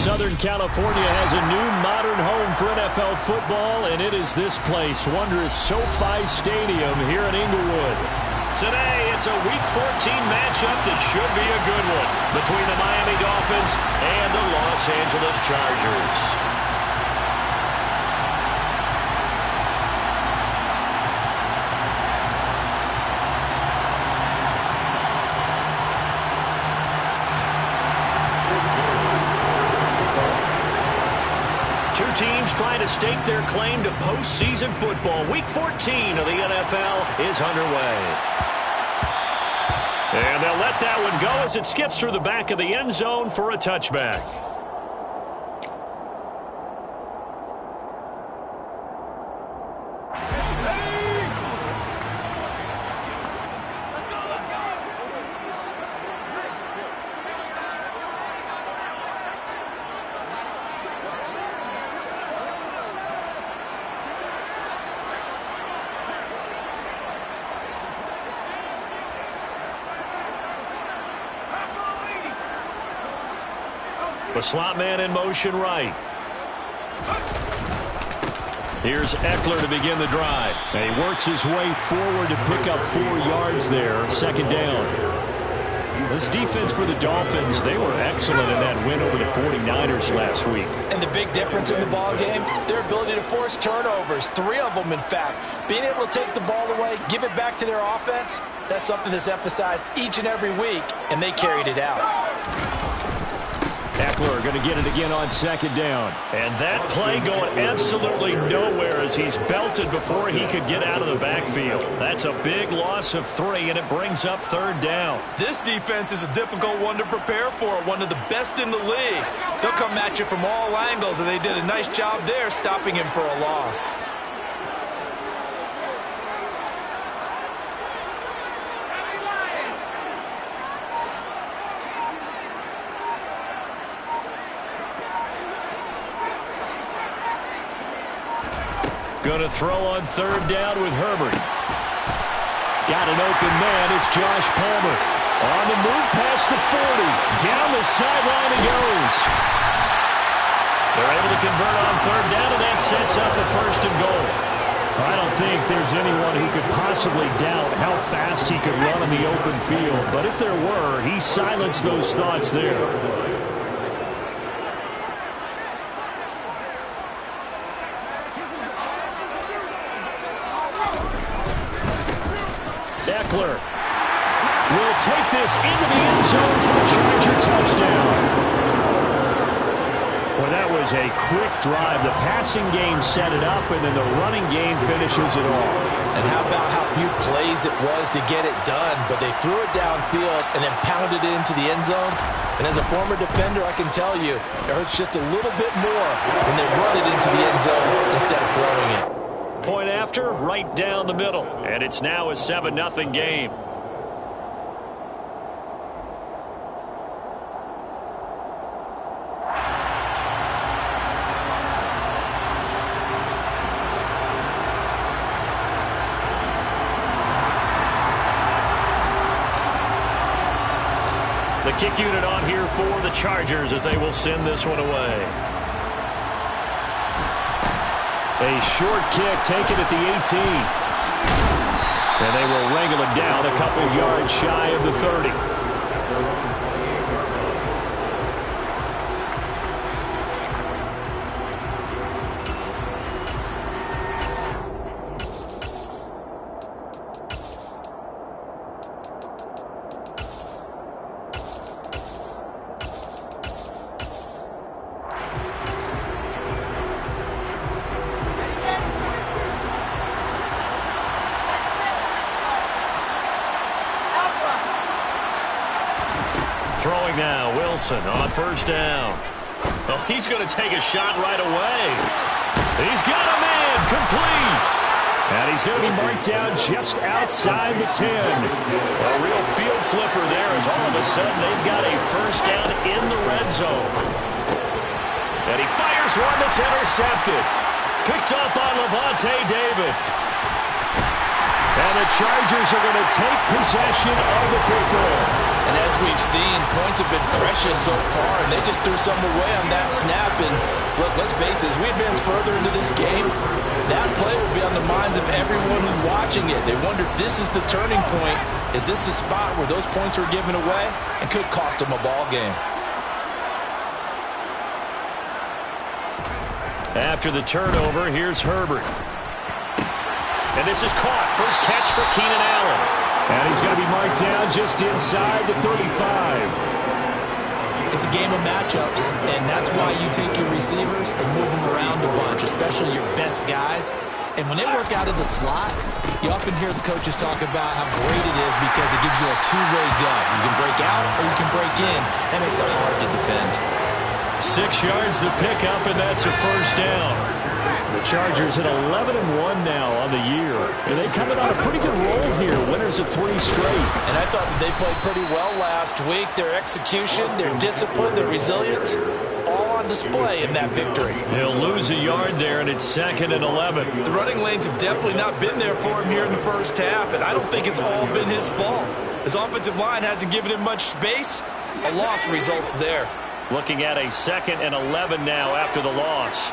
Southern California has a new modern home for NFL football, and it is this place, wondrous SoFi Stadium here in Inglewood. Today, it's a Week 14 matchup that should be a good one between the Miami Dolphins and the Los Angeles Chargers. Two teams trying to stake their claim to postseason football. Week 14 of the NFL is underway. And they'll let that one go as it skips through the back of the end zone for a touchback. The slot man in motion right. Here's Eckler to begin the drive. And he works his way forward to pick up 4 yards there. Second down. This defense for the Dolphins, they were excellent in that win over the 49ers last week. And the big difference in the ball game, their ability to force turnovers. 3 of them, in fact. Being able to take the ball away, give it back to their offense, that's something that's emphasized each and every week, and they carried it out. Eckler going to get it again on second down. And that play going absolutely nowhere as he's belted before he could get out of the backfield. That's a big loss of 3, and it brings up third down. This defense is a difficult one to prepare for, one of the best in the league. They'll come at you from all angles, and they did a nice job there stopping him for a loss. Going to throw on third down with Herbert. Got an open man. It's Josh Palmer. On the move past the 40. Down the sideline he goes. They're able to convert on third down, and that sets up the first and goal. I don't think there's anyone who could possibly doubt how fast he could run in the open field. But if there were, he silenced those thoughts there. Eckler will take this into the end zone for a Charger touchdown. Well, that was a quick drive. The passing game set it up, and then the running game finishes it off. And how about how few plays it was to get it done, but they threw it downfield and then pounded it into the end zone. And as a former defender, I can tell you, it hurts just a little bit more when they run it into the end zone instead of throwing it. Point after, right down the middle. And it's now a 7-0 game. The kick unit on here for the Chargers as they will send this one away. A short kick taken at the 18. And they will wrangle it down a couple yards shy of the 30. Throwing now, Wilson on first down. Oh, he's going to take a shot right away. He's got a man, complete. And he's going to be marked down just outside the 10. A real field flipper there as all of a sudden they've got a first down in the red zone. And he fires one that's intercepted. Picked up by Levante David. And the Chargers are going to take possession of the football. And as we've seen, points have been precious so far, and they just threw some away on that snap. And look, let's face it, as we advance further into this game, that play will be on the minds of everyone who's watching it. They wonder if this is the turning point. Is this the spot where those points were given away and could cost them a ball game? After the turnover, here's Herbert. And this is caught. First catch for Keenan Allen. And he's going to be marked down just inside the 35. It's a game of matchups, and that's why you take your receivers and move them around a bunch, especially your best guys. And when they work out of the slot, you often hear the coaches talk about how great it is because it gives you a two-way gun. You can break out or you can break in. That makes it hard to defend. 6 yards the pickup, and that's a first down. The Chargers at 11-1 now on the year. And they coming on a pretty good roll here. Winners of 3 straight. And I thought that they played pretty well last week. Their execution, their discipline, their resilience, all on display in that victory. He'll lose a yard there, and it's 2nd and 11. The running lanes have definitely not been there for him here in the first half, and I don't think it's all been his fault. His offensive line hasn't given him much space. A loss results there. Looking at a 2nd and 11 now after the loss.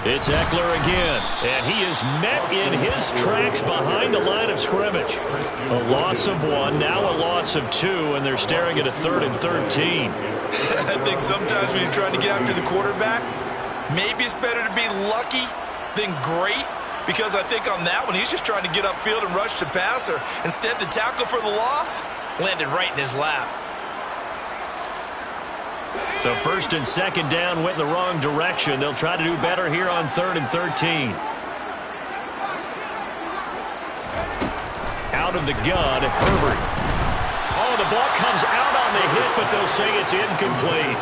It's Eckler again, and he is met in his tracks behind the line of scrimmage. A loss of 1, now a loss of 2, and they're staring at a 3rd and 13. I think sometimes when you're trying to get after the quarterback, maybe it's better to be lucky than great, because I think on that one, he's just trying to get upfield and rush the passer. Instead, the tackle for the loss landed right in his lap. So 1st and 2nd down went in the wrong direction. They'll try to do better here on 3rd and 13. Out of the gun, Herbert. Oh, the ball comes out on the hit, but they'll say it's incomplete.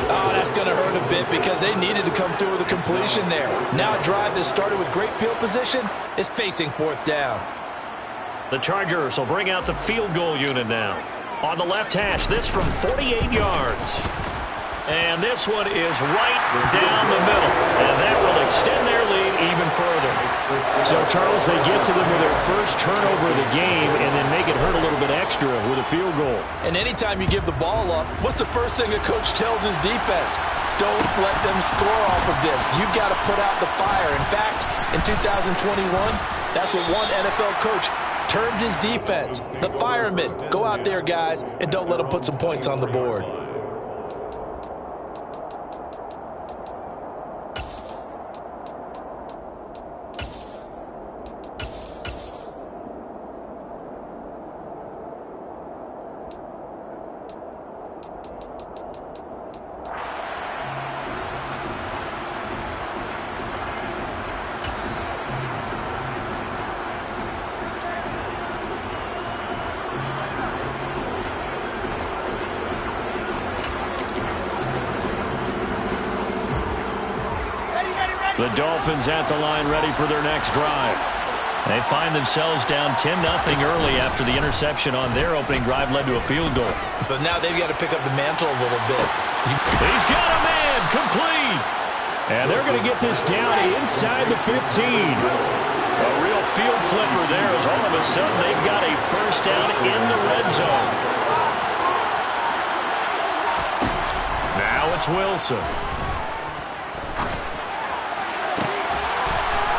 Oh, that's going to hurt a bit because they needed to come through with a completion there. Now a drive that started with great field position is facing 4th down. The Chargers will bring out the field goal unit now. On the left hash, this from 48 yards. And this one is right down the middle. And that will extend their lead even further. So, Charles, they get to them with their first turnover of the game and then make it hurt a little bit extra with a field goal. And anytime you give the ball up, what's the first thing a coach tells his defense? Don't let them score off of this. You've got to put out the fire. In fact, in 2021, that's what one NFL coach termed his defense. The firemen. Go out there, guys, and don't let them put some points on the board. The Dolphins at the line ready for their next drive. They find themselves down 10-0 early after the interception on their opening drive led to a field goal. So now they've got to pick up the mantle a little bit. He's got a man, complete. And they're going to get this down inside the 15. A real field flipper there as all of a sudden they've got a first down in the red zone. Now it's Wilson.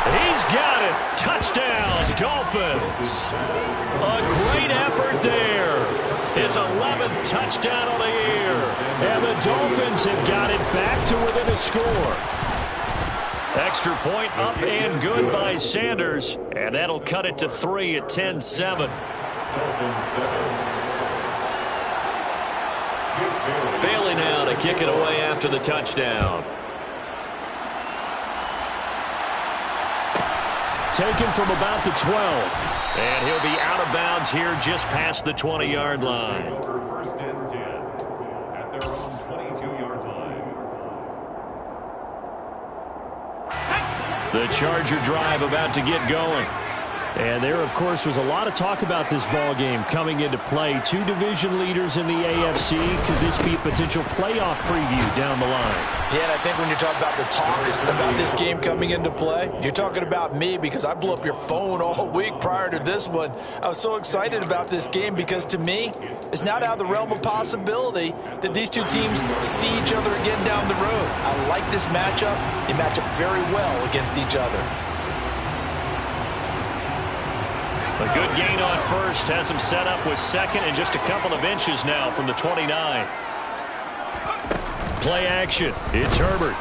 He's got it. Touchdown, Dolphins. A great effort there. His 11th touchdown on the year. And the Dolphins have got it back to within a score. Extra point up and good by Sanders. And that'll cut it to 3 at 10-7. Bailey now to kick it away after the touchdown. Taken from about the 12. And he'll be out of bounds here just past the 20-yard line. First and 10 at their own 22-yard line. The Charger drive about to get going. And there, of course, was a lot of talk about this ball game coming into play. Two division leaders in the AFC. Could this be a potential playoff preview down the line? Yeah, and I think when you're talking about the talk about this game coming into play, you're talking about me because I blew up your phone all week prior to this one. I was so excited about this game because, to me, it's not out of the realm of possibility that these two teams see each other again down the road. I like this matchup. They match up very well against each other. A good gain on first has him set up with second and just a couple of inches now from the 29. Play action. It's Herbert.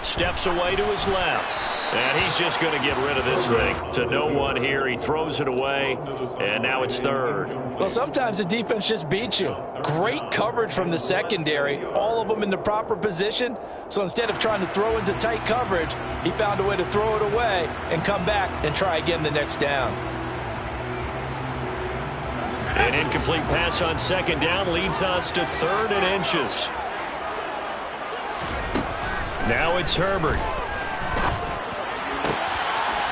Steps away to his left. And he's just going to get rid of this thing. To no one here. He throws it away. And now it's third. Well, sometimes the defense just beats you. Great coverage from the secondary. All of them in the proper position. So instead of trying to throw into tight coverage, he found a way to throw it away and come back and try again the next down. An incomplete pass on second down leads us to third and inches. Now it's Herbert.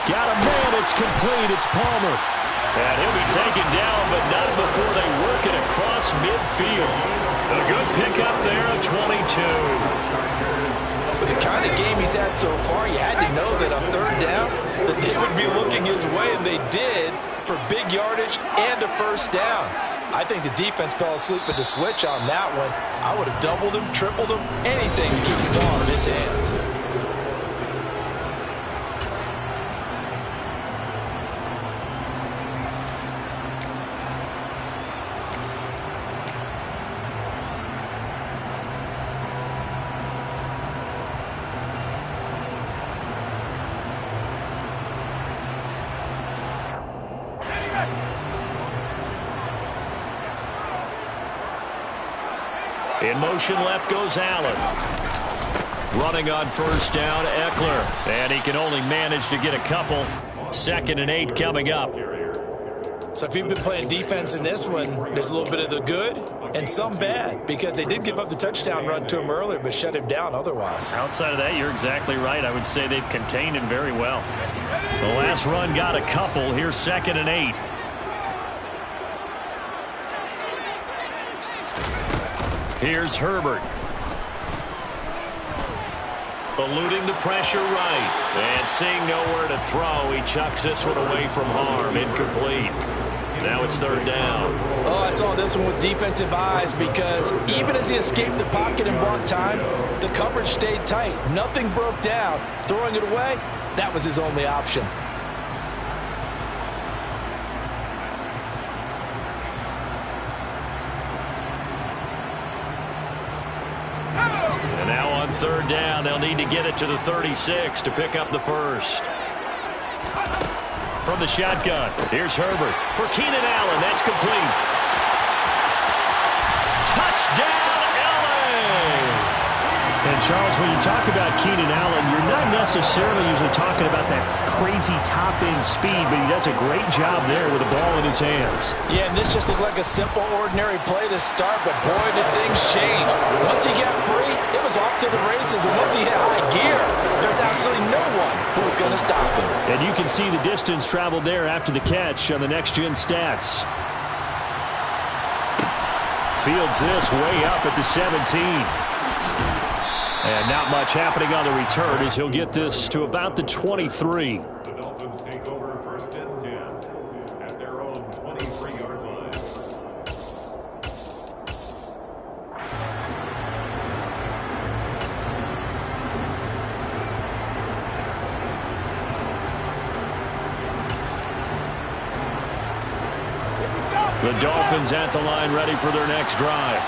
Got a man. It's complete. It's Palmer. And he'll be taken down, but not before they work it across midfield. A good pickup there of 22. With the kind of game he's had so far, you had to know that on third down that they would be looking his way, and they did, for big yardage and a first down. I think the defense fell asleep at the switch on that one. I would have doubled him, tripled him, anything to keep the ball in his hands. In motion left goes Allen. Running on first down, Eckler. And he can only manage to get a couple. 2nd and 8 coming up. So if you've been playing defense in this one, there's a little bit of the good and some bad, because they did give up the touchdown run to him earlier but shut him down otherwise. Outside of that, you're exactly right. I would say they've contained him very well. The last run got a couple. Here's 2nd and 8. Here's Herbert. Eluding the pressure right. And seeing nowhere to throw, he chucks this one away from harm. Incomplete. Now it's third down. Oh, I saw this one with defensive eyes, because even as he escaped the pocket and bought time, the coverage stayed tight. Nothing broke down. Throwing it away, that was his only option. And now on third down, they'll need to get it to the 36 to pick up the first. From the shotgun, here's Herbert for Keenan Allen. That's complete. Touchdown, LA! And, Charles, when you talk about Keenan Allen, you're not necessarily usually talking about that crazy top-end speed, but he does a great job there with the ball in his hands. Yeah, and this just looked like a simple, ordinary play to start, but boy, did things change. Once he got free, it was off to the races, and once he hit high gear, there's absolutely no one who was going to stop him. And you can see the distance traveled there after the catch on the next-gen stats. Fields this way up at the 17. And not much happening on the return as he'll get this to about the 23. The Dolphins take over 1st and 10 at their own 23-yard line. The Dolphins at the line ready for their next drive.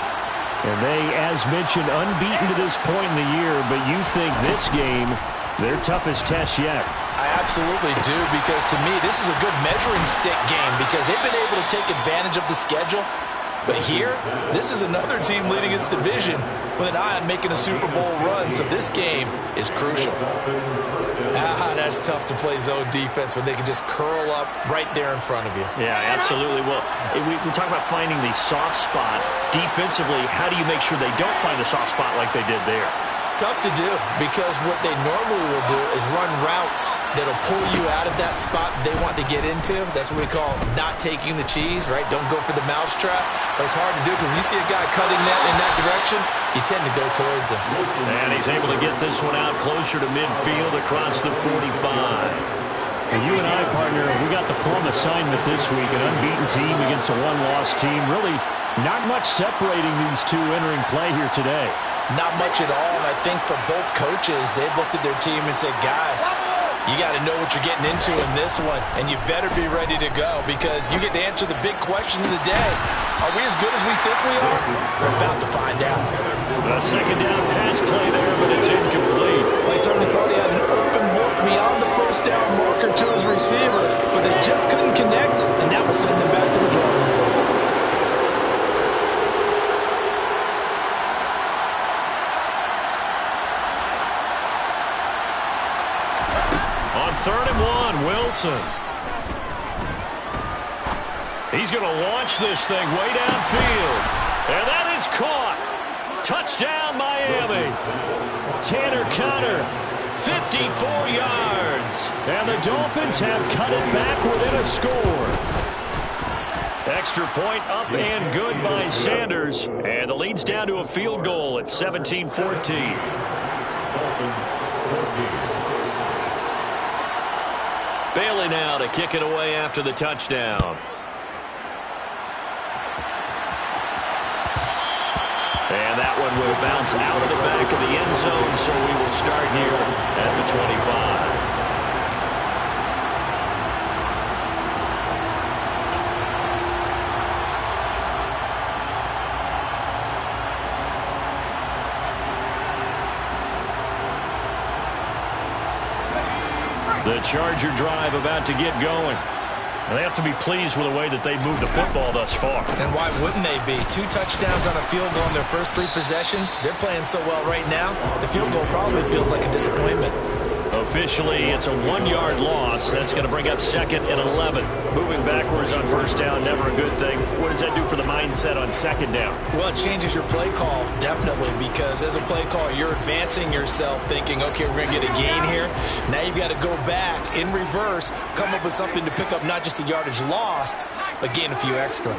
And they, as mentioned, unbeaten to this point in the year, but you think this game, their toughest test yet. I absolutely do, because to me, this is a good measuring stick game, because they've been able to take advantage of the schedule. But here, this is another team leading its division with an eye on making a Super Bowl run, so this game is crucial. That's tough to play zone defense when they can just curl up right there in front of you. Yeah, absolutely. Well, we talk about finding the soft spot. Defensively, how do you make sure they don't find the soft spot like they did there? Tough to do, because what they normally will do is run routes that'll pull you out of that spot they want to get into. That's what we call not taking the cheese, right? Don't go for the mousetrap. But it's hard to do because when you see a guy cutting that in that direction, you tend to go towards him. And he's able to get this one out closer to midfield across the 45. And you and I, partner, we got the plum assignment this week, an unbeaten team against a one-loss team. Really not much separating these two entering play here today. Not much at all, and I think for both coaches, they've looked at their team and said, guys, you got to know what you're getting into in this one, and you better be ready to go because you get to answer the big question of the day. Are we as good as we think we are? We're about to find out. A second down pass play there, but it's incomplete. Well, he certainly thought he had an open look beyond the first down marker to his receiver, but they just couldn't connect, and that will send them back to the drawing board. On 3rd and 1, Wilson. He's going to launch this thing way downfield. And that is caught. Touchdown, Miami. Tanner Conner, 54 yards. And the Dolphins have cut it back within a score. Extra point up and good by Sanders. And the lead's down to a field goal at 17-14. Dolphins 14. Bailey now to kick it away after the touchdown. And that one will bounce out of the back of the end zone, so we will start here at the 25. The Charger drive about to get going. They have to be pleased with the way that they've moved the football thus far. And why wouldn't they be? 2 touchdowns on a field goal in their first 3 possessions. They're playing so well right now, the field goal probably feels like a disappointment. Officially, it's a 1-yard loss. That's going to bring up 2nd and 11. Moving backwards on 1st down, never a good thing. What does that do for the mindset on 2nd down? Well, it changes your play call, definitely, because as a play call, you're advancing yourself thinking, okay, we're going to get a gain here. Now you've got to go back in reverse, come up with something to pick up not just the yardage lost, but gain a few extra.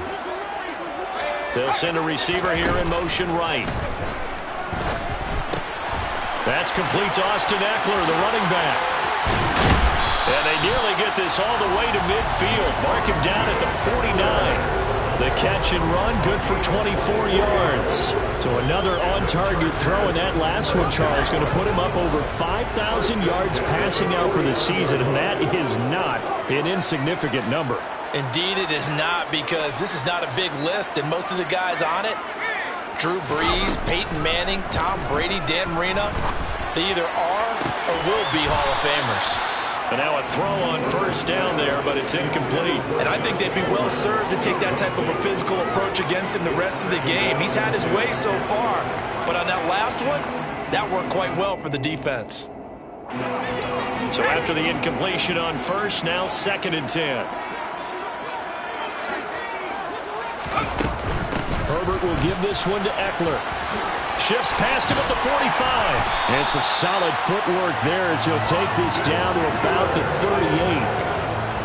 They'll send a receiver here in motion right. That's complete to Austin Eckler, the running back. And they nearly get this all the way to midfield. Mark him down at the 49. The catch and run, good for 24 yards. So another on-target throw, and that last one, Charles, going to put him up over 5,000 yards passing out for the season, and that is not an insignificant number. Indeed it is not, because this is not a big list, and most of the guys on it, Drew Brees, Peyton Manning, Tom Brady, Dan Marino, they either are or will be Hall of Famers. But now a throw on 1st down there, but it's incomplete. And I think they'd be well served to take that type of a physical approach against him the rest of the game. He's had his way so far, but on that last one, that worked quite well for the defense. So after the incompletion on 1st, now 2nd and 10. Herbert will give this one to Eckler. Shifts past him at the 45. And some solid footwork there as he'll take this down to about the 38.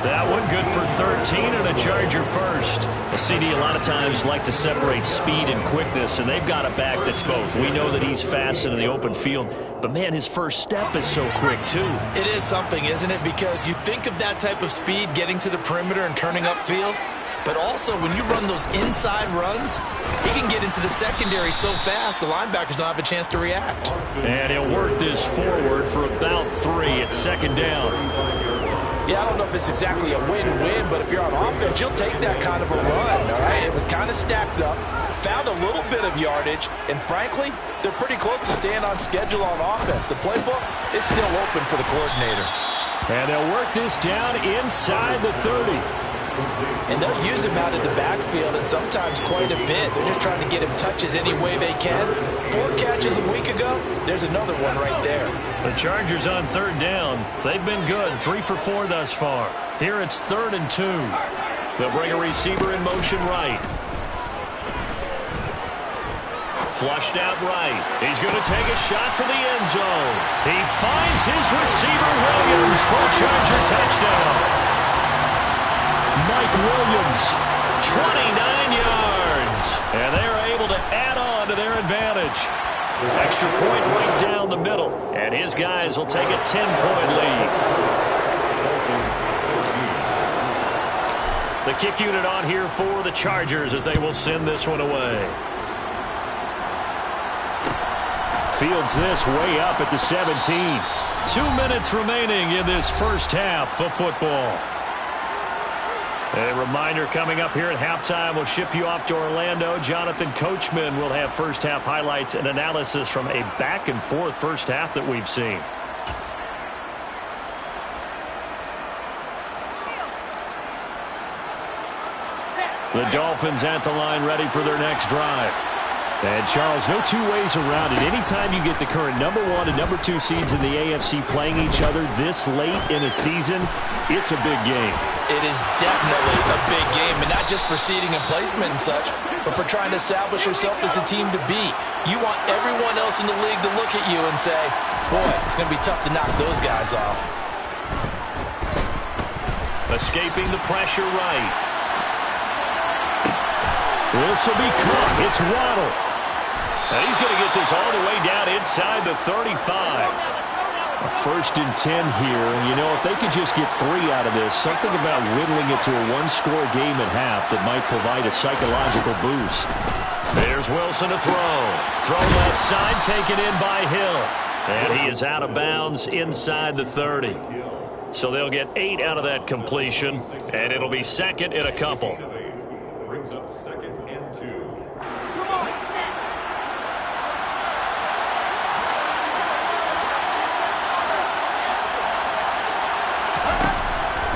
That one good for 13 and a Charger first. A CD a lot of times like to separate speed and quickness, and they've got a back that's both. We know that he's fast in the open field, but man, his first step is so quick too. It is something, isn't it? Because you think of that type of speed getting to the perimeter and turning upfield, but also when you run those inside runs, he can get into the secondary so fast the linebackers don't have a chance to react. And he'll work this forward for about 3 at 2nd down. Yeah, I don't know if it's exactly a win-win, but if you're on offense, you'll take that kind of a run, all right? It was kind of stacked up, found a little bit of yardage, and frankly, they're pretty close to staying on schedule on offense. The playbook is still open for the coordinator. And they'll work this down inside the 30. And they'll use him out of the backfield, and sometimes quite a bit. They're just trying to get him touches any way they can. 4 catches a week ago, there's another one right there. The Chargers on 3rd down. They've been good, 3 for 4 thus far. Here it's 3rd and 2. They'll bring a receiver in motion right. Flushed out right. He's going to take a shot for the end zone. He finds his receiver, Williams, for a Charger touchdown. Mike Williams, 29 yards. And they're able to add on to their advantage. Extra point right down the middle. And his guys will take a 10-point lead. The kick unit on here for the Chargers as they will send this one away. Fields this way up at the 17. 2 minutes remaining in this first half of football. A reminder coming up here at halftime, we'll ship you off to Orlando. Jonathan Coachman will have first half highlights and analysis from a back and forth first half that we've seen. The Dolphins at the line ready for their next drive. And, Charles, no two ways around it. Anytime you get the current #1 and #2 seeds in the AFC playing each other this late in a season, it's a big game. It is definitely a big game, and not just for seeding and placement and such, but for trying to establish yourself as the team to beat. You want everyone else in the league to look at you and say, boy, it's going to be tough to knock those guys off. Escaping the pressure right. This will be caught. It's Waddle. And he's going to get this all the way down inside the 35. A 1st and 10 here. And, you know, if they could just get 3 out of this, something about whittling it to a one-score game at half that might provide a psychological boost. There's Wilson to throw. Throw left side, taken in by Hill. And he is out of bounds inside the 30. So they'll get 8 out of that completion, and it'll be second and a couple. Brings up 2nd and 2.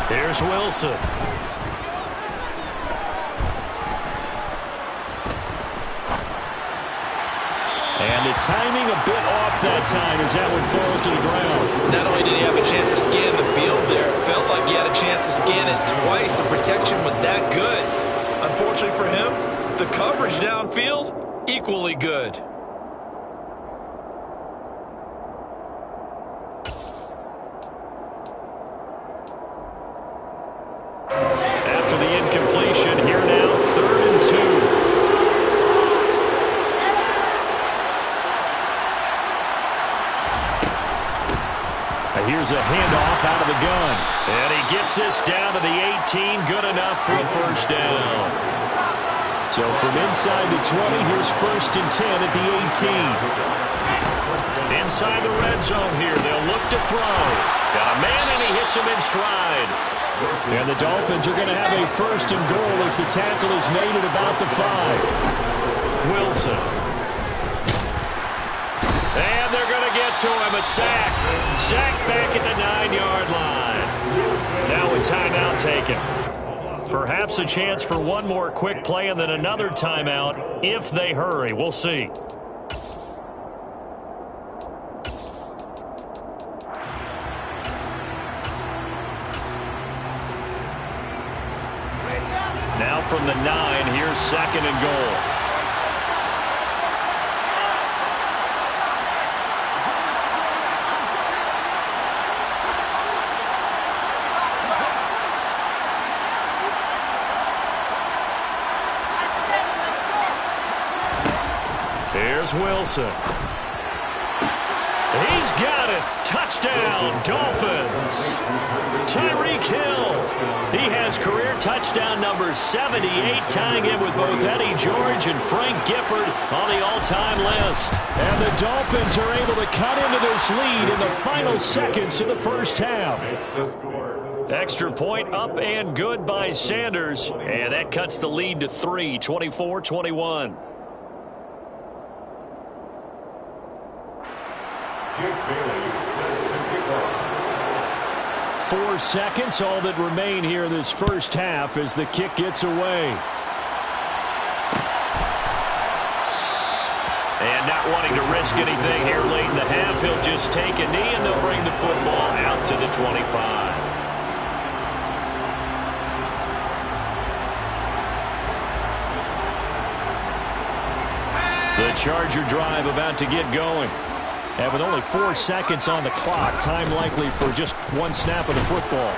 Here's Wilson. And the timing a bit off that time as that one falls to the ground. Not only did he have a chance to scan the field there, it felt like he had a chance to scan it twice. The protection was that good. Unfortunately for him, the coverage downfield, equally good. After the incompletion, here now, 3rd and 2. Here's a handoff out of the gun. And he gets this down to the 18. Good enough for a first down. So from inside the 20, here's 1st and 10 at the 18. Inside the red zone here. They'll look to throw. Got a man, and he hits him in stride. And the Dolphins are going to have a 1st and goal as the tackle is made at about the 5. Wilson. And they're going to get to him. A sack. Sack back at the 9-yard line. Now a timeout taken. Perhaps a chance for one more quick play and then another timeout if they hurry. We'll see. Now from the 9, here's 2nd and goal. Here's Wilson. He's got it. Touchdown, Dolphins. Tyreek Hill. He has career touchdown number 78, tying in with both Eddie George and Frank Gifford on the all-time list. And the Dolphins are able to cut into this lead in the final seconds of the first half. Extra point up and good by Sanders. And that cuts the lead to 3, 24-21. Jake Bailey set to kick off. 4 seconds, all that remain here this first half as the kick gets away. And not wanting to risk anything here late in the half, he'll just take a knee and they'll bring the football out to the 25. The Charger drive about to get going. And with only 4 seconds on the clock, time likely for just one snap of the football.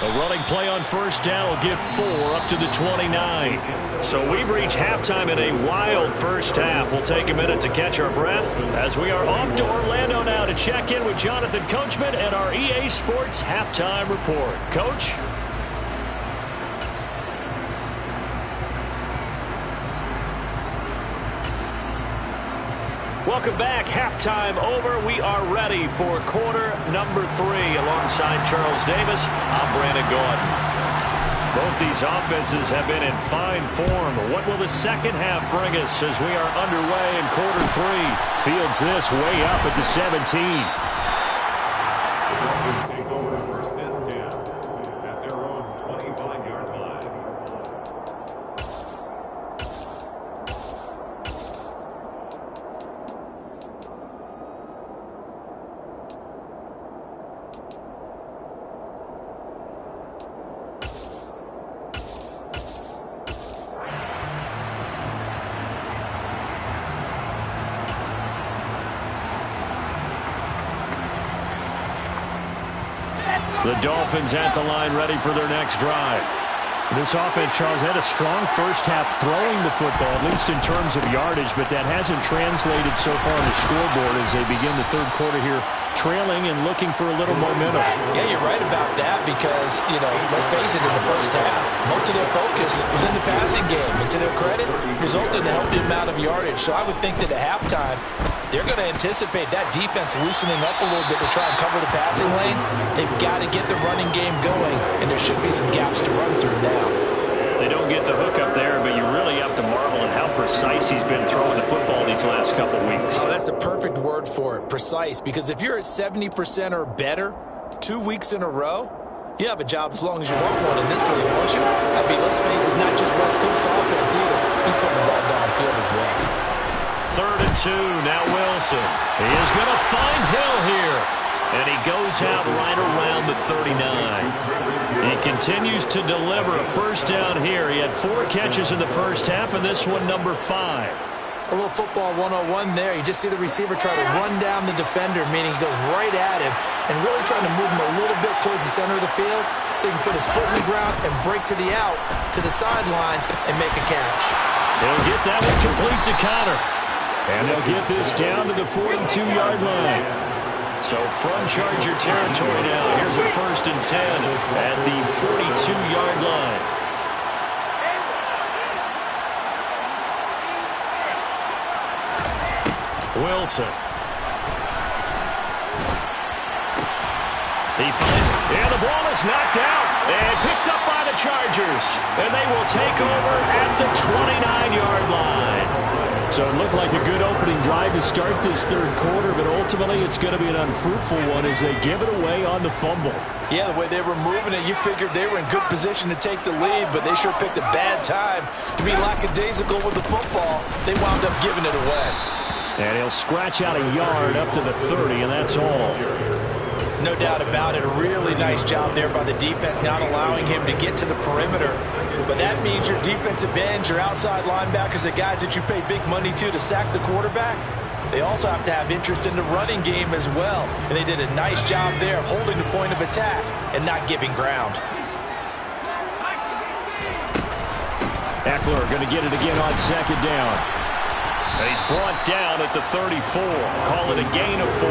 A running play on first down will get 4 up to the 29. So we've reached halftime in a wild first half. We'll take a minute to catch our breath as we are off to Orlando now to check in with Jonathan Coachman and our EA Sports halftime report. Coach? Welcome back. Halftime over. We are ready for quarter number 3. Alongside Charles Davis, I'm Brandon Gaudin. Both these offenses have been in fine form. What will the second half bring us as we are underway in quarter 3? Fields this way up at the 17. The Dolphins take over first and 10 at their own 25-yard line. The Dolphins at the line ready for their next drive. This offense, Charles, had a strong first half throwing the football, at least in terms of yardage, but that hasn't translated so far on the scoreboard as they begin the third quarter here, trailing and looking for a little momentum. Yeah, you're right about that because, let's face it, in the first half, most of their focus was in the passing game. And to their credit, resulted in a healthy amount of yardage. So I would think that at halftime, they're going to anticipate that defense loosening up a little bit to try and cover the passing lanes. They've got to get the running game going, and there should be some gaps to run through now. They don't get the hook up there, but you really have to marvel at how precise he's been throwing the football these last couple weeks. Oh, that's a perfect word for it, precise, because if you're at 70% or better 2 weeks in a row, you have a job as long as you want one in this league, won't you? I mean, let's face it, it's not just West Coast offense either. He's putting the ball downfield as well. 3rd and 2, now Wilson. He is going to find Hill here. And he goes out right around the 39. He continues to deliver a first down here. He had 4 catches in the first half, and this one number 5. A little football 101 there. You just see the receiver try to run down the defender, meaning he goes right at him and really trying to move him a little bit towards the center of the field so he can put his foot in the ground and break to the out, to the sideline, and make a catch. He'll get that one complete to Connor. And they'll get this down to the 42-yard line. So from Charger territory now, here's a 1st and 10 at the 42-yard line. Wilson. He finds, and the ball is knocked out and picked up by the Chargers. And they will take over at the 29-yard line. So it looked like a good opening drive to start this third quarter, but ultimately it's going to be an unfruitful one as they give it away on the fumble. Yeah, the way they were moving it, you figured they were in good position to take the lead, but they sure picked a bad time to be lackadaisical with the football. They wound up giving it away. And he'll scratch out a yard up to the 30, and that's all. No doubt about it. A really nice job there by the defense, not allowing him to get to the perimeter. But that means your defensive ends, your outside linebackers, the guys that you pay big money to sack the quarterback, they also have to have interest in the running game as well. And they did a nice job there of holding the point of attack and not giving ground. Eckler going to get it again on 2nd down. And he's brought down at the 34. Call it a gain of 4.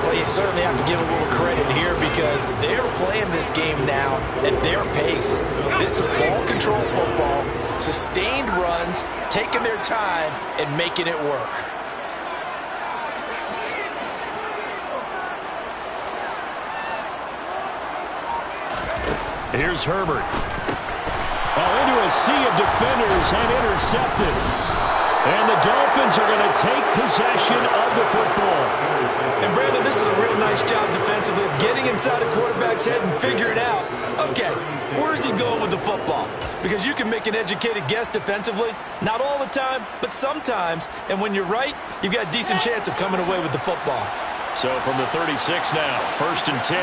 Well, you certainly have to give a little credit here because they're playing this game now at their pace. This is ball control football, sustained runs, taking their time, and making it work. Here's Herbert. Into a sea of defenders and intercepted. And the Dolphins are going to take possession of the football. And Brandon, this is a real nice job defensively of getting inside a quarterback's head and figuring out, okay, where's he going with the football? Because you can make an educated guess defensively, not all the time, but sometimes. And when you're right, you've got a decent chance of coming away with the football. So from the 36 now, 1st and 10.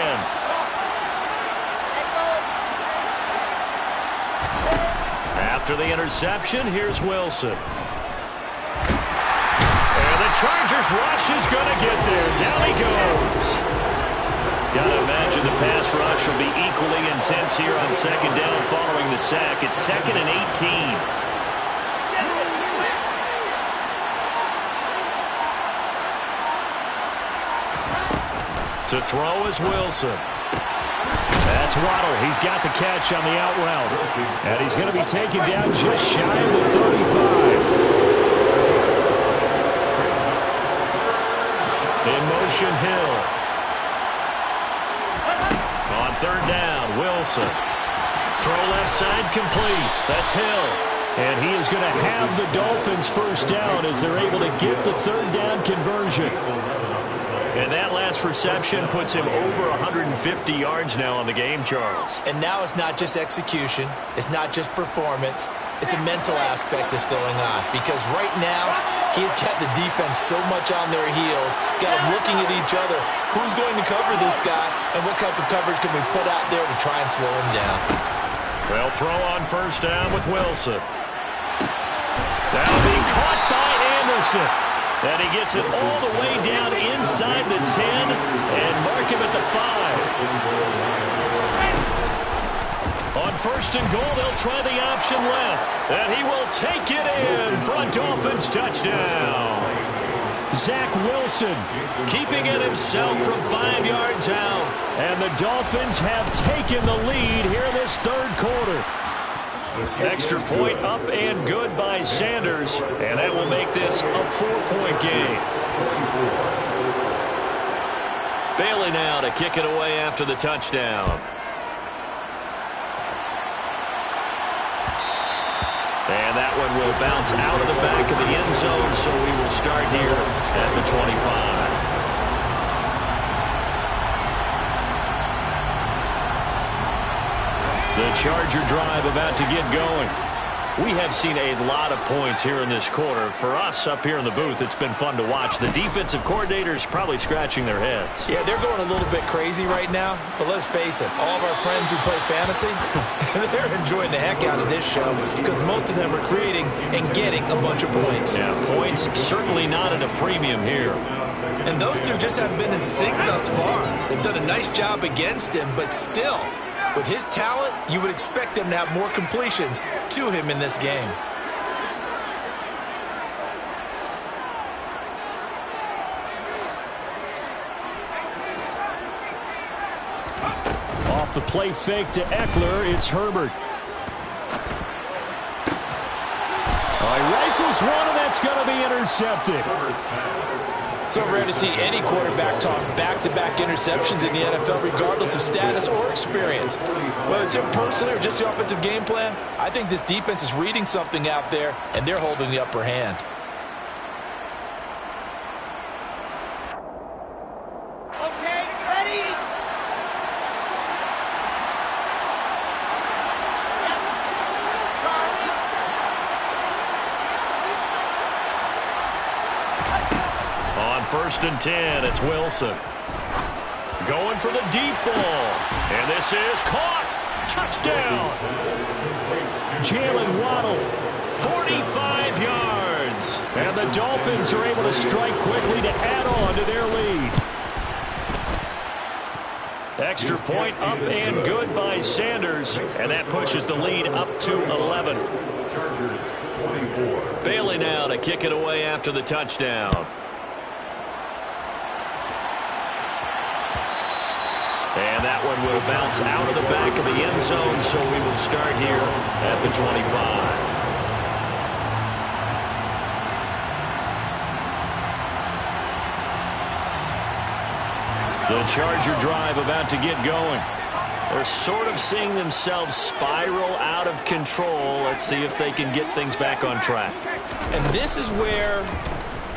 After the interception, here's Wilson. Chargers rush is going to get there. Down he goes. Got to imagine the pass rush will be equally intense here on second down following the sack. It's 2nd and 18. To throw is Wilson. That's Waddle. He's got the catch on the out route. And he's going to be taken down just shy of the 35. In motion, Hill. On 3rd down, Wilson. Throw left side complete. That's Hill. And he is going to have the Dolphins first down as they're able to get the 3rd down conversion. And that last reception puts him over 150 yards now on the game, Charles. And now it's not just execution. It's not just performance. It's a mental aspect that's going on. Because right now, he's got the defense so much on their heels, got them looking at each other. Who's going to cover this guy, and what type of coverage can we put out there to try and slow him down? Well, throw on 1st down with Wilson. That'll be caught by Anderson. And he gets it all the way down inside the 10 and mark him at the 5. On 1st and goal, they'll try the option left. And he will take it in for a Dolphins touchdown. Zach Wilson keeping it himself from 5 yards out. And the Dolphins have taken the lead here in this 3rd quarter. Extra point up and good by Sanders, and that will make this a 4-point game. Bailey now to kick it away after the touchdown. And that one will bounce out of the back of the end zone, so we will start here at the 25. The Charger drive about to get going. We have seen a lot of points here in this quarter. For us up here in the booth, it's been fun to watch. The defensive coordinators probably scratching their heads. Yeah, they're going a little bit crazy right now. But let's face it, all of our friends who play fantasy, they're enjoying the heck out of this show because most of them are creating and getting a bunch of points. Yeah, points certainly not at a premium here. And those two just haven't been in sync thus far. They've done a nice job against him, but still, with his talent, you would expect him to have more completions to him in this game. Off the play fake to Eckler, it's Herbert. He rifles one, and that's going to be intercepted. So rare to see any quarterback toss back-to-back interceptions in the NFL, regardless of status or experience. Whether it's him personally or just the offensive game plan, I think this defense is reading something out there, and they're holding the upper hand. Okay, ready? On 1st and 10, it's Wilson. Going for the deep ball. And this is caught. Touchdown. Jalen Waddle. 45 yards. And the Dolphins are able to strike quickly to add on to their lead. Extra point up and good by Sanders. And that pushes the lead up to 11. Chargers 24. Bailey now to kick it away after the touchdown. And that one will bounce out of the back of the end zone, so we will start here at the 25. The Charger drive about to get going. They're sort of seeing themselves spiral out of control. Let's see if they can get things back on track. And this is where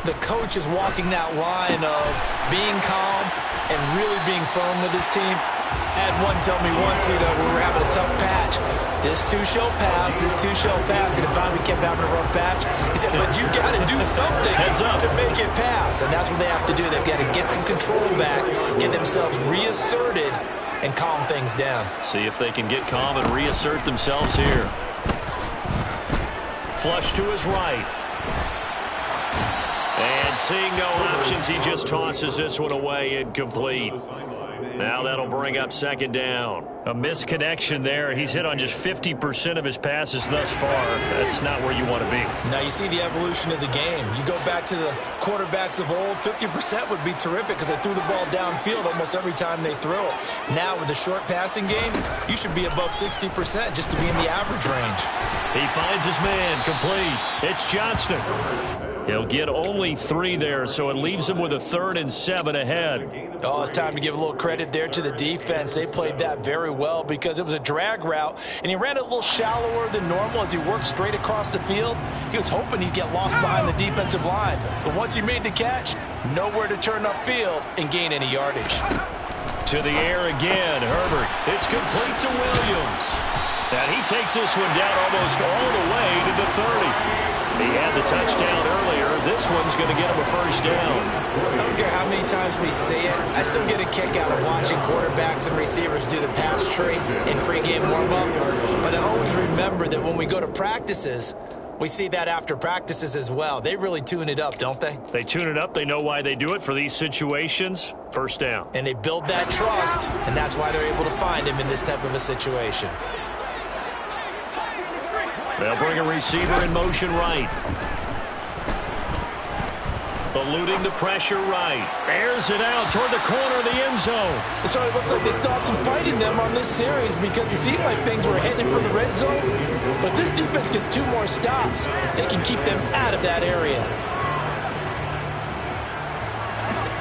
the coach is walking that line of being calm and really being firm with his team. I had one tell me once, we were having a tough patch. This too shall pass, this too shall pass. And finally we kept having a rough patch. He said, but you got to do something to make it pass. And that's what they have to do. They've got to get some control back, get themselves reasserted, and calm things down. See if they can get calm and reassert themselves here. Flush to his right. And And seeing no options, he just tosses this one away, incomplete. Now that'll bring up second down. A misconnection there. He's hit on just 50% of his passes thus far. That's not where you want to be. Now you see the evolution of the game. You go back to the quarterbacks of old, 50% would be terrific because they threw the ball downfield almost every time they throw it. Now with the short passing game, you should be above 60% just to be in the average range. He finds his man, complete. It's Johnston. He'll get only 3 there, so it leaves him with a 3rd and 7 ahead. Oh, it's time to give a little credit there to the defense. They played that very well because it was a drag route, and he ran it a little shallower than normal as he worked straight across the field. He was hoping he'd get lost behind the defensive line, but once he made the catch, nowhere to turn upfield and gain any yardage. To the air again, Herbert. It's complete to Williams. And he takes this one down almost all the way to the 30. He had the touchdown earlier. This one's going to get him a first down. I don't care how many times we say it, I still get a kick out of watching quarterbacks and receivers do the pass tree in pregame warm-up. But I always remember that when we go to practices, we see that after practices as well. They really tune it up, don't they? They tune it up. They know why they do it for these situations. First down. And they build that trust, and that's why they're able to find him in this type of a situation. They'll bring a receiver in motion right. Eluding the pressure right. Airs it out toward the corner of the end zone. So it looks like they still have some fight in them on this series because it seemed like things were heading for the red zone. But this defense gets 2 more stops. They can keep them out of that area.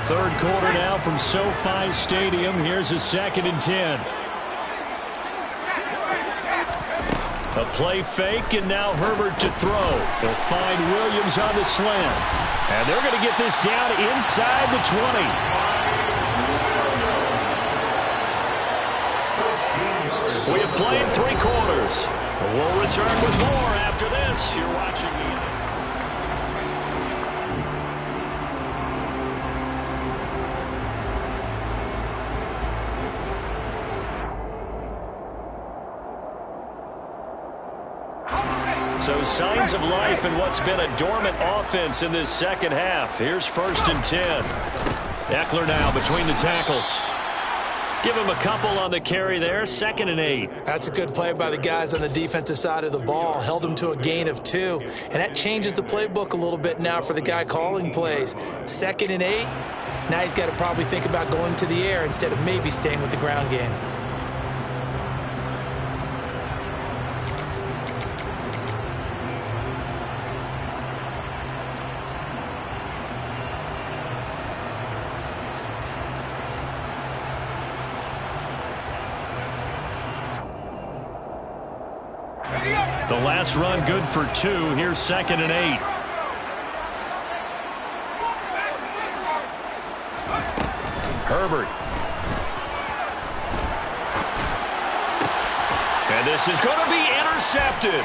3rd quarter now from SoFi Stadium. Here's a 2nd and 10. A play fake, and now Herbert to throw. They'll find Williams on the slant. And they're going to get this down inside the 20. We have played 3 quarters. We'll return with more after this. You're watching the... So signs of life in what's been a dormant offense in this second half. Here's 1st and 10. Eckler now between the tackles. Give him a couple on the carry there. 2nd and 8. That's a good play by the guys on the defensive side of the ball. Held him to a gain of 2. And that changes the playbook a little bit now for the guy calling plays. 2nd and 8. Now he's got to probably think about going to the air instead of maybe staying with the ground game. The last run good for 2. Here's 2nd and 8. Herbert. And this is going to be intercepted.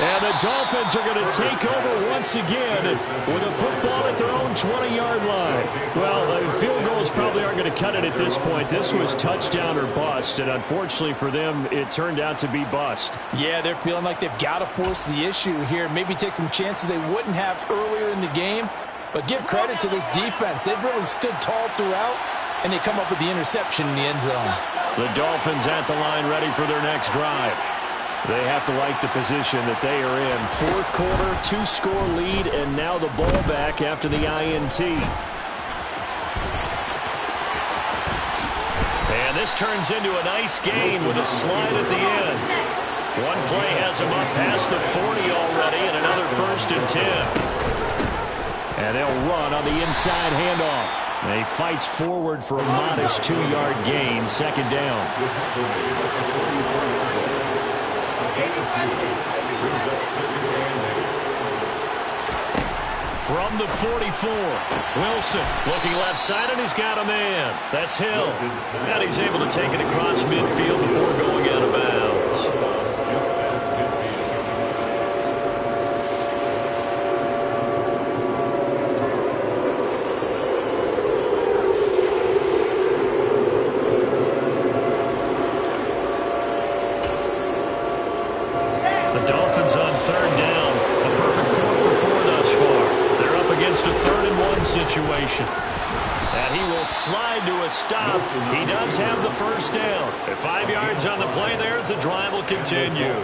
And the Dolphins are going to take over once again with a football at their own 20-yard line. Well, field goals probably aren't going to cut it at this point. This was touchdown or bust, and unfortunately for them, it turned out to be bust. Yeah, they're feeling like they've got to force the issue here. Maybe take some chances they wouldn't have earlier in the game. But give credit to this defense. They've really stood tall throughout, and they come up with the interception in the end zone. The Dolphins at the line ready for their next drive. They have to like the position that they are in. 4th quarter, 2-score lead, and now the ball back after the INT. And this turns into a nice gain with a slide at the end. One play has him up past the 40 already, and another 1st and 10. And they'll run on the inside handoff. And he fights forward for a modest 2-yard gain, 2nd down. From the 44, Wilson looking left side, and he's got a man. That's Hill. And he's able to take it across midfield before going out of bounds. situation. And he will slide to a stop. He does have the first down. At 5 yards on the play there as the drive will continue.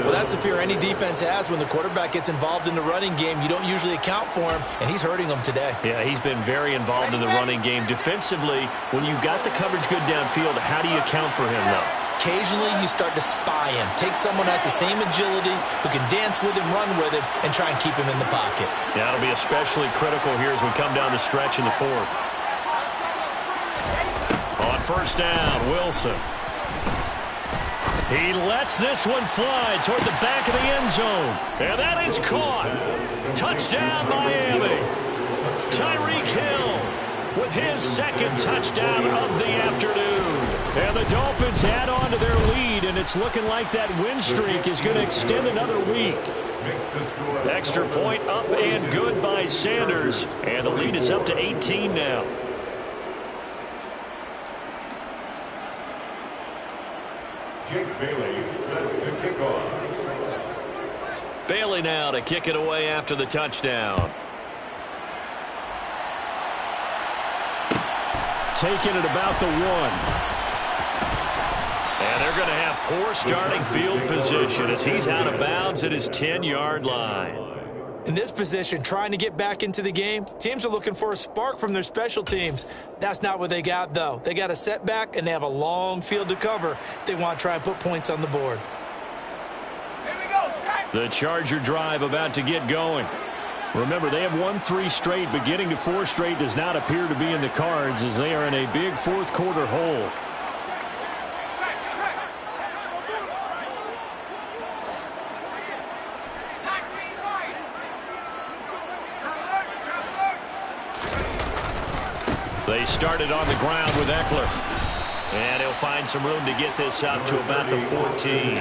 Well, that's the fear any defense has when the quarterback gets involved in the running game. You don't usually account for him, and he's hurting them today. Yeah, he's been very involved in the running game. Defensively, when you got the coverage good downfield, how do you account for him, though? Occasionally, you start to spy him. Take someone that has the same agility, who can dance with him, run with him, and try and keep him in the pocket. Yeah, that'll be especially critical here as we come down the stretch in the fourth. On first down, Wilson. He lets this one fly toward the back of the end zone. And that is caught. Touchdown, Miami. Tyreek Hill with his second touchdown of the afternoon. And the Dolphins add on to their lead, and it's looking like that win streak is going to extend another week. Extra point up and good by Sanders, and the lead is up to 18 now. Jake Bailey set to kick off. Bailey now to kick it away after the touchdown. Taking it about the 1. And they're going to have poor starting field position as he's out of bounds at his 10-yard line. In this position, trying to get back into the game, teams are looking for a spark from their special teams. That's not what they got, though. They got a setback, and they have a long field to cover if they want to try and put points on the board. The Charger drive about to get going. Remember, they have won 3 straight, but getting to 4 straight does not appear to be in the cards as they are in a big fourth-quarter hole. They started on the ground with Eckler. And he'll find some room to get this up to about the 14.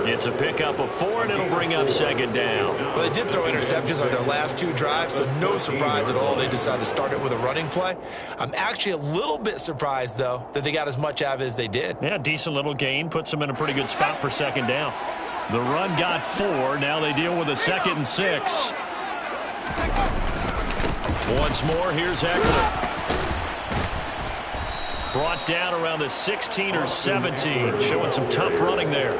It's a pickup of 4, and it'll bring up second down. Well, they did throw interceptions on their last 2 drives, so no surprise at all they decided to start it with a running play. I'm actually a little bit surprised, though, that they got as much out of it as they did. Yeah, decent little gain. Puts them in a pretty good spot for second down. The run got 4. Now they deal with a 2nd and 6. Once more, here's Eckler. Brought down around the 16 or 17, showing some tough running there.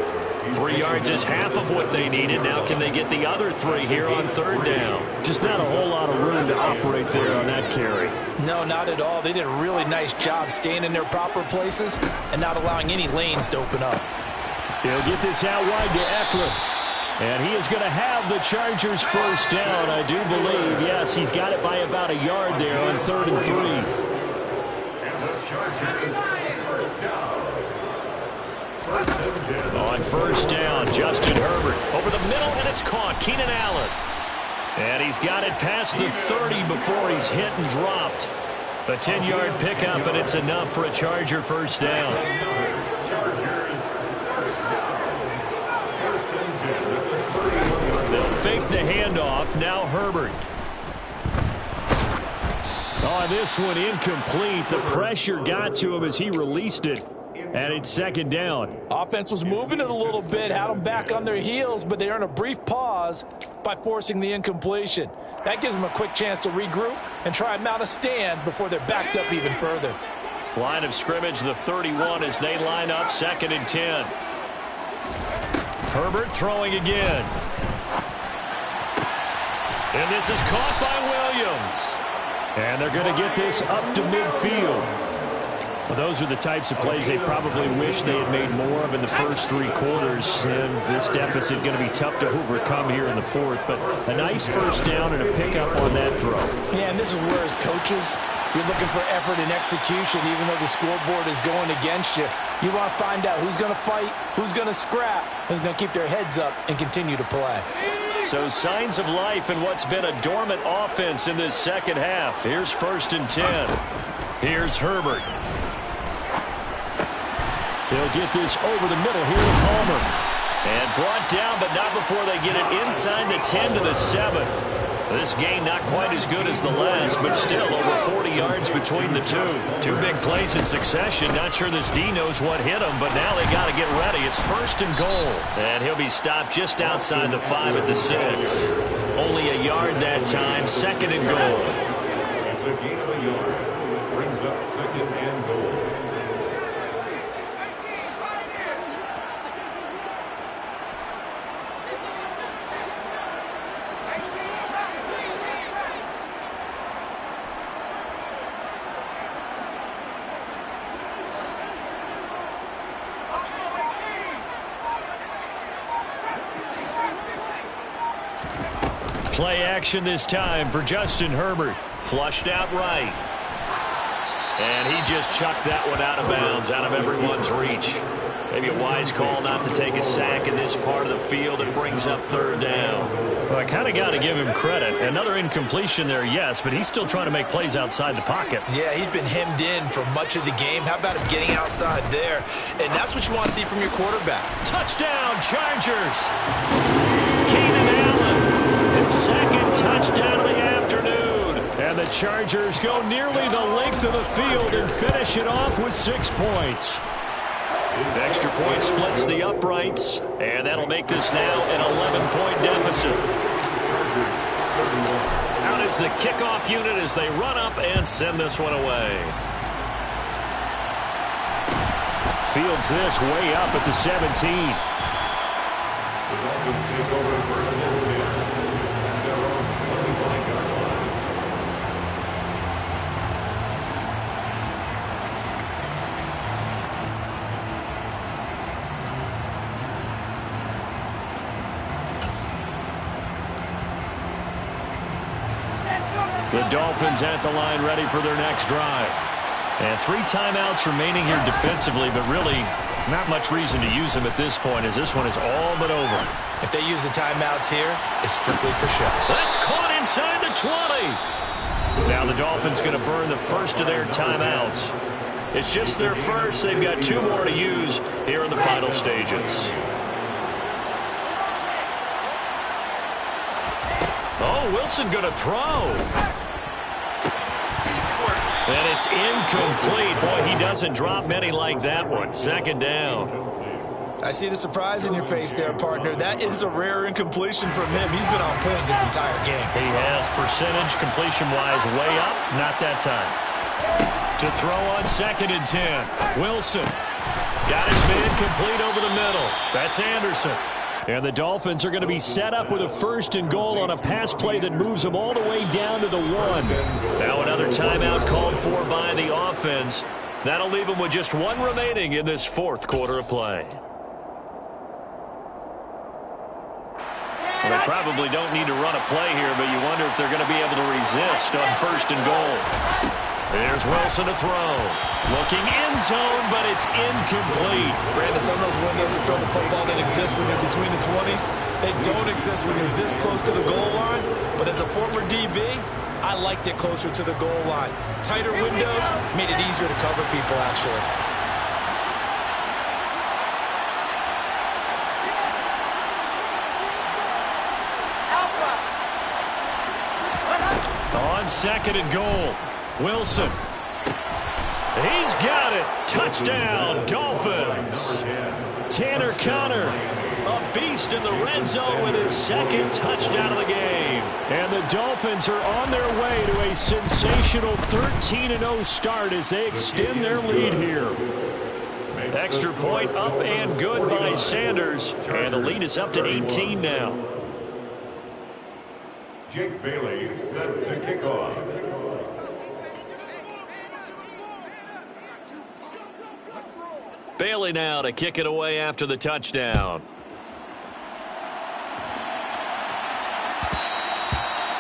3 yards is half of what they needed. Now can they get the other 3 here on third down? Just not a whole lot of room to operate there on that carry. No, not at all. They did a really nice job staying in their proper places and not allowing any lanes to open up. He'll get this out wide to Eckler. And he is going to have the Chargers first down, I do believe. Yes, he's got it by about a yard there on 3rd and 3. Chargers first down. On first down, Justin Herbert over the middle, and it's caught. Keenan Allen. And he's got it past the 30 before he's hit and dropped. A 10-yard pickup, and it's enough for a Charger first down. Chargers first down. First and 10 at the 31. They'll fake the handoff. Now Herbert. Oh, this one incomplete. The pressure got to him as he released it. And it's second down. Offense was moving it a little bit, had them back on their heels, but they earned a brief pause by forcing the incompletion. That gives them a quick chance to regroup and try and mount a stand before they're backed up even further. Line of scrimmage, the 31 as they line up 2nd and 10. Herbert throwing again. And this is caught by Williams. And they're going to get this up to midfield. Well, those are the types of plays they probably wish they had made more of in the first 3 quarters. And this deficit going to be tough to overcome here in the 4th. But a nice first down and a pickup on that throw. Yeah, and this is where as coaches, you're looking for effort and execution, even though the scoreboard is going against you. You want to find out who's going to fight, who's going to scrap, who's going to keep their heads up and continue to play. So signs of life in what's been a dormant offense in this second half. Here's 1st and 10. Here's Herbert. They'll get this over the middle here to Palmer. And brought down, but not before they get it inside the 10 to the 7. This game not quite as good as the last, but still over 40 yards between the two. 2 big plays in succession. Not sure this D knows what hit him, but now they got to get ready. It's 1st and goal. And he'll be stopped just outside the 5 at the 6. Only a yard yard that time. 2nd and goal. It's a gain of a yard. Brings up 2nd and goal. Play action this time for Justin Herbert. Flushed out right. And he just chucked that one out of bounds, out of everyone's reach. Maybe a wise call not to take a sack in this part of the field. It brings up 3rd down. Well, I kind of got to give him credit. Another incompletion there, yes, but he's still trying to make plays outside the pocket. Yeah, he's been hemmed in for much of the game. How about him getting outside there? And that's what you want to see from your quarterback. Touchdown, Chargers. Keenan Allen. His 2nd touchdown of the afternoon. And the Chargers go nearly the length of the field and finish it off with 6 points. Extra point splits the uprights, and that'll make this now an 11-point deficit. Out is the kickoff unit as they run up and send this one away. Fields this way up at the 17. The Dolphins take over 1st and 10 at their own 25-yard line. The Dolphins at the line ready for their next drive. And 3 timeouts remaining here defensively, but really not much reason to use them at this point as this one is all but over. If they use the timeouts here, it's strictly for show. That's caught inside the 20. Now the Dolphins going to burn the first of their timeouts. It's just their first. They've got 2 more to use here in the final stages. Oh, Wilson going to throw. And it's incomplete. Boy, he doesn't drop many like that one. 2nd down. I see the surprise in your face there, partner. That is a rare incompletion from him. He's been on point this entire game. He has percentage completion-wise way up. Not that time. To throw on 2nd and 10. Wilson. Got his man complete over the middle. That's Anderson. And the Dolphins are going to be set up with a 1st and goal on a pass play that moves them all the way down to the 1. Now another timeout called for by the offense. That'll leave them with just 1 remaining in this 4th quarter of play. Well, they probably don't need to run a play here, but you wonder if they're going to be able to resist on 1st and goal. There's Wilson to throw. Looking end zone, but it's incomplete. Brandon, some of those windows to throw the football that exist when you're between the 20s, they don't exist when you're this close to the goal line. But as a former DB, I liked it closer to the goal line. Tighter windows made it easier to cover people, actually. On 2nd and goal, Wilson. He's got it. Touchdown, Dolphins. Tanner Conner, a beast in the red zone with his 2nd touchdown of the game. And the Dolphins are on their way to a sensational 13-0 start as they extend their lead here. Extra point up and good by Sanders. And the lead is up to 18 now. Jake Bailey set to kick off. Bailey now to kick it away after the touchdown.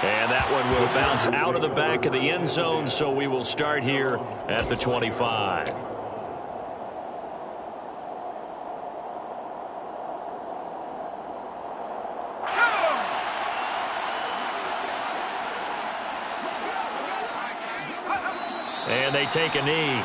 And that one will bounce out of the back of the end zone, so we will start here at the 25. And they take a knee.